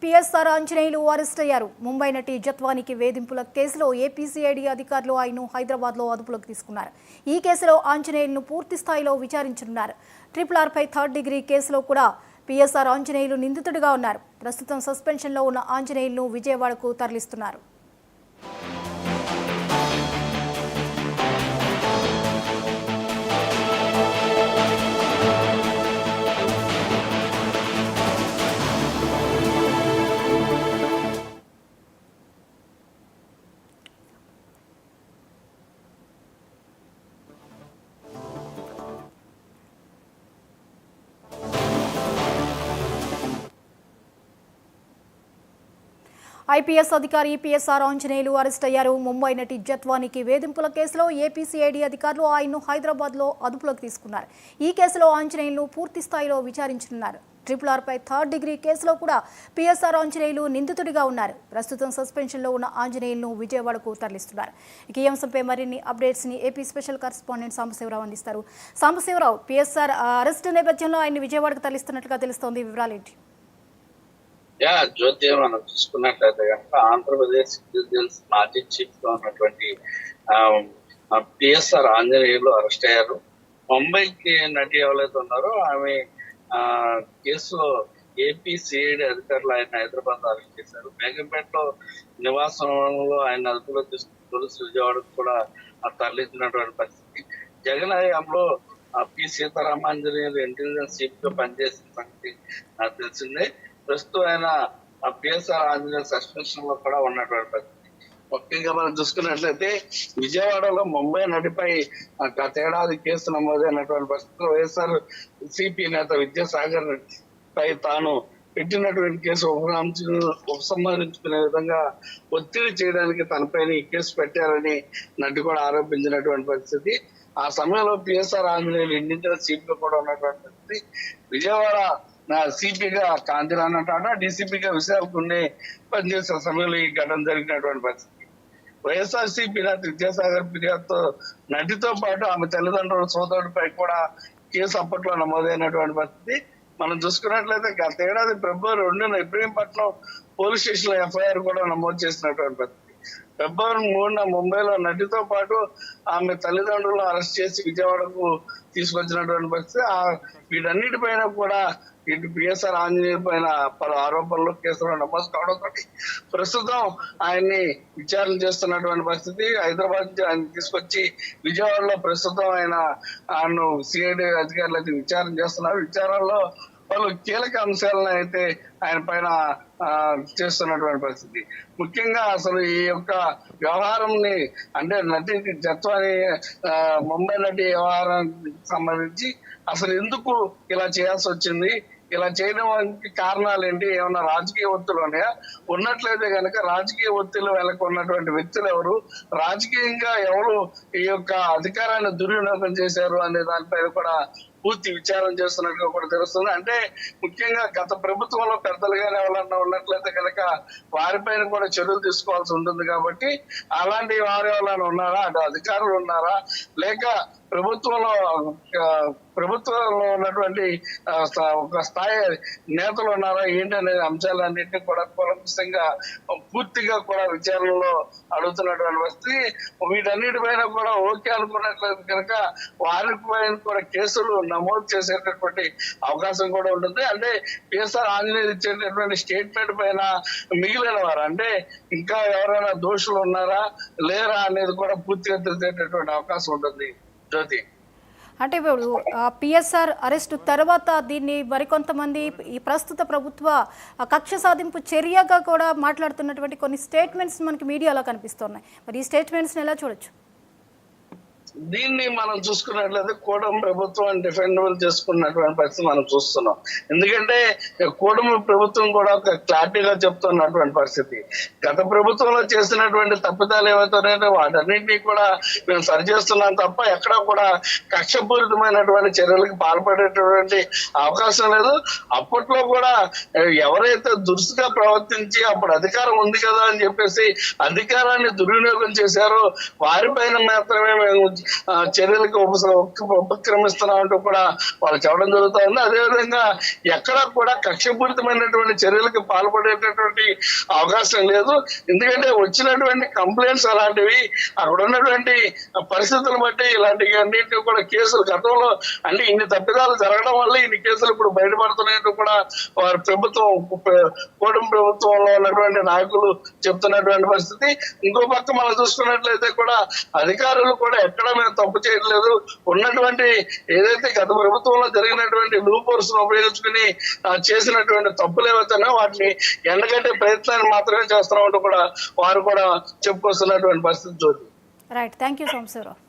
PSR Anjaneyulu arrest అయ్యారు. ముంబై నటి జత్వానికి వేధింపుల కేసులో ఏపీసీఐడీ అధికారులు ఆయన్ను హైదరాబాద్లో అదుపులోకి తీసుకున్నారు. ఈ కేసులో ఆంజనేయులను పూర్తి స్థాయిలో విచారించనున్నారు. RRR పై 3rd డిగ్రీ కేసులో కూడా పిఎస్ఆర్ ఆంజనేయులు నిందితుడిగా ఉన్నారు. ప్రస్తుతం సస్పెన్షన్లో ఉన్న ఆంజనేయులను విజయవాడకు తరలిస్తున్నారు. ఐపీఎస్ అధికారి పిఎస్ఆర్ ఆంజనేయులు అరెస్ట్ అయ్యారు. ముంబై నటి జత్వానికి వేధింపుల కేసులో ఏపీసీఐడీ అధికారులు ఆయన్ను హైదరాబాద్లో అదుపులోకి తీసుకున్నారు. ఈ కేసులో ఆంజనేయులను పూర్తి స్థాయిలో విచారించనున్నారు. RRR పై 3rd డిగ్రీ కేసులో కూడా పిఎస్ఆర్ ఆంజనేయులు నిందితుడిగా ఉన్నారు. ప్రస్తుతం సస్పెన్షన్లో ఉన్న ఆంజనేయులను విజయవాడకు తరలిస్తున్నారు. ఈ అంశంపై మరిన్ని అప్డేట్స్ ని ఏపీ స్పెషల్ కరెస్పాండెంట్ సాంబశివరావు అందిస్తారు. సాంబశివరావు, పిఎస్ఆర్ అరెస్టు నేపథ్యంలో ఆయన్ని విజయవాడకు తరలిస్తున్నట్లుగా తెలుస్తోంది. వివరాలేంటి? జ్యోతి, మనం చూసుకున్నట్లయితే కనుక ఆంధ్రప్రదేశ్ ఇంటెలిజెన్స్ మాజీ చీఫ్ గా ఉన్నటువంటి పిఎస్ఆర్ ఆంజనేయులు అరెస్ట్ అయ్యారు. ముంబైకి నటి ఎవరైతే ఉన్నారో ఆమె కేసులో ఏపీసీఐడీ అధికారులు ఆయన హైదరాబాద్ అరెస్ట్ చేశారు. బేగంపేటలో నివాసంలో ఆయన అదుపులో తీసుకుని పోలీసు విజయవాడకు కూడా తరలించినటువంటి పరిస్థితి. జగన్ హయాంలో పి సీతారామాంజనేయులు ఇంటెలిజెన్స్ చీఫ్ గా పనిచేసిన సంగతి నాకు తెలిసిందే. ప్రస్తుతం ఆయన పిఎస్ఆర్ ఆంజనేయులు సస్పెన్షన్ లో కూడా ఉన్నటువంటి పరిస్థితి. ముఖ్యంగా మనం చూసుకున్నట్లయితే విజయవాడలో ముంబై నటిపై గతేడాది కేసు నమోదైనటువంటి పరిస్థితుల్లో వైఎస్ఆర్ సిపి నేత విద్యాసాగర్ పై తాను పెట్టినటువంటి కేసు ఉపసంహరించుకునే విధంగా ఒత్తిడి చేయడానికి తనపైన ఈ కేసు పెట్టారని నటి కూడా ఆరోపించినటువంటి పరిస్థితి. ఆ సమయంలో పిఎస్ఆర్ ఆంజనేయులు ఇండివిజువల్ సిపిగా కూడా ఉన్నటువంటి పరిస్థితి. విజయవాడ సిపిగా కాంతిరాణ టాటా, డీసీపీగా విశాఖకుండే పనిచేసిన సమయంలో ఈ ఘటన జరిగినటువంటి పరిస్థితి. వైఎస్ఆర్సీపీ నేత విద్యాసాగర్ ఫిర్యాదుతో నటితో పాటు ఆమె తల్లిదండ్రుల సోదరుడిపై కూడా కేసు అప్పట్లో నమోదైనటువంటి పరిస్థితి. మనం చూసుకున్నట్లయితే గత ఏడాది ఫిబ్రవరి 2న ఇబ్రహీంపట్నం పోలీస్ స్టేషన్ లో ఎఫ్ఐఆర్ కూడా నమోదు చేసినటువంటి పరిస్థితి. ఫిబ్రవరి 3న ముంబైలో నటితో పాటు ఆమె తల్లిదండ్రులను అరెస్ట్ చేసి విజయవాడకు తీసుకొచ్చినటువంటి పరిస్థితి. వీటన్నిటిపైన కూడా ఇటు పిఎస్ఆర్ ఆంజనేయుల పైన పలు ఆరోపణలు, కేసులు నమోదు కావడంతో ప్రస్తుతం ఆయన్ని విచారణ చేస్తున్నటువంటి పరిస్థితి. హైదరాబాద్ నుంచి ఆయన తీసుకొచ్చి విజయవాడలో ప్రస్తుతం ఆయన్ను సిఐడి అధికారులు అయితే విచారణ చేస్తున్నారు. విచారణలో పలు కీలక అంశాలను అయితే ఆయన పైన చేస్తున్నటువంటి పరిస్థితి. ముఖ్యంగా అసలు ఈ యొక్క వ్యవహారంని అంటే నటి జత్వాని ముంబై నటి వ్యవహారానికి సంబంధించి అసలు ఎందుకు ఇలా చేయాల్సి వచ్చింది, ఇలా చేయడానికి కారణాలు ఏంటి, ఏమన్నా రాజకీయ ఒత్తిళ్ళు ఉన్నాయా, ఉన్నట్లయితే కనుక రాజకీయ ఒత్తిళ్ళు వెనక ఉన్నటువంటి వ్యక్తులు ఎవరు, రాజకీయంగా ఎవరు ఈ యొక్క అధికారాన్ని దుర్వినియోగం చేశారు అనే దానిపైన కూడా పూర్తి విచారణ చేస్తున్నట్టుగా కూడా తెలుస్తుంది. అంటే ముఖ్యంగా గత ప్రభుత్వంలో పెద్దలుగానే ఎవరన్నా ఉన్నట్లయితే కనుక వారిపైన కూడా చర్యలు తీసుకోవాల్సి ఉంటుంది. కాబట్టి అలాంటి వారు ఎవరైనా ఉన్నారా, అటు అధికారులు ఉన్నారా, లేక ప్రభుత్వంలో ఉన్నటువంటి ఒక స్థాయి నేతలు ఉన్నారా ఏంటి అనే అంశాలన్నింటినీ కూడా కూలంకషంగా పూర్తిగా కూడా విచారణలో అడుగుతున్నటువంటి పరిస్థితి. వీటన్నిటిపైన కూడా ఓకే అనుకున్నట్లయితే కనుక వారిపైన కూడా కేసులు నమోదు చేసేటటువంటి అవకాశం కూడా ఉంటుంది. అంటే పిఎస్ఆర్ ఆంజనేయులు ఇచ్చేటటువంటి స్టేట్మెంట్ పైన మిగిలిన వారు అంటే ఇంకా ఎవరైనా దోషులు ఉన్నారా లేరా అనేది కూడా పూర్తిగా తెలిసేటటువంటి అవకాశం ఉంటుంది. జ్యోతి, అంటే ఇప్పుడు పిఎస్ఆర్ అరెస్టు తర్వాత దీన్ని మరికొంతమంది ఈ ప్రస్తుత ప్రభుత్వ కక్ష సాధింపు చర్యగా కూడా మాట్లాడుతున్నటువంటి కొన్ని స్టేట్మెంట్స్ మనకి మీడియాలో కనిపిస్తున్నాయి. మరి ఈ స్టేట్మెంట్స్ని ఎలా చూడొచ్చు? దీన్ని మనం చూసుకున్నట్లయితే కూటమి ప్రభుత్వం డిఫెండబుల్ చేసుకున్నటువంటి పరిస్థితి మనం చూస్తున్నాం. ఎందుకంటే కూటమి ప్రభుత్వం కూడా ఒక క్లారిటీగా చెప్తున్నటువంటి పరిస్థితి. గత ప్రభుత్వంలో చేసినటువంటి తప్పిదాలు ఏవైతున్నాయో వాటన్నింటినీ కూడా మేము సరిచేస్తున్నాం తప్ప ఎక్కడా కూడా కక్షపూరితమైనటువంటి చర్యలకు పాల్పడేటటువంటి అవకాశం లేదు. అప్పట్లో కూడా ఎవరైతే దురుసుగా ప్రవర్తించి అప్పుడు అధికారం ఉంది కదా అని చెప్పేసి అధికారాన్ని దుర్వినియోగం చేశారో వారిపైన మాత్రమే మేము చర్యలకు ఉపక్రమిస్తున్నామంటూ కూడా వాళ్ళు చెప్పడం జరుగుతుంది. అదేవిధంగా ఎక్కడా కూడా కక్షపూరితమైనటువంటి చర్యలకు పాల్పడేటటువంటి అవకాశం లేదు. ఎందుకంటే వచ్చినటువంటి కంప్లైంట్స్ అలాంటివి, అక్కడ ఉన్నటువంటి పరిస్థితులను బట్టి ఇలాంటి అన్నింటినీ కూడా కేసులు గతంలో అంటే ఇన్ని తప్పిదాలు జరగడం వల్ల ఇన్ని కేసులు ఇప్పుడు బయటపడుతున్నాయంటూ కూడా వారి కూటమి ప్రభుత్వంలో ఉన్నటువంటి నాయకులు చెప్తున్నటువంటి పరిస్థితి. ఇంకో పక్క మనం చూసుకున్నట్లయితే కూడా అధికారులు కూడా ఎక్కడ మేము తప్పు చేయట్లేదు, ఉన్నటువంటి ఏదైతే గత ప్రభుత్వంలో జరిగినటువంటి లూపోర్స్ ఉపయోగించుకుని చేసినటువంటి తప్పులు ఏవైతున్నాయో వాటిని ఎండగట్టే ప్రయత్నాన్ని మాత్రమే చేస్తున్నామంటూ కూడా వారు కూడా చెప్పుకొస్తున్నటువంటి పరిస్థితి చూడండి. Right, thank you సోమశివరావు.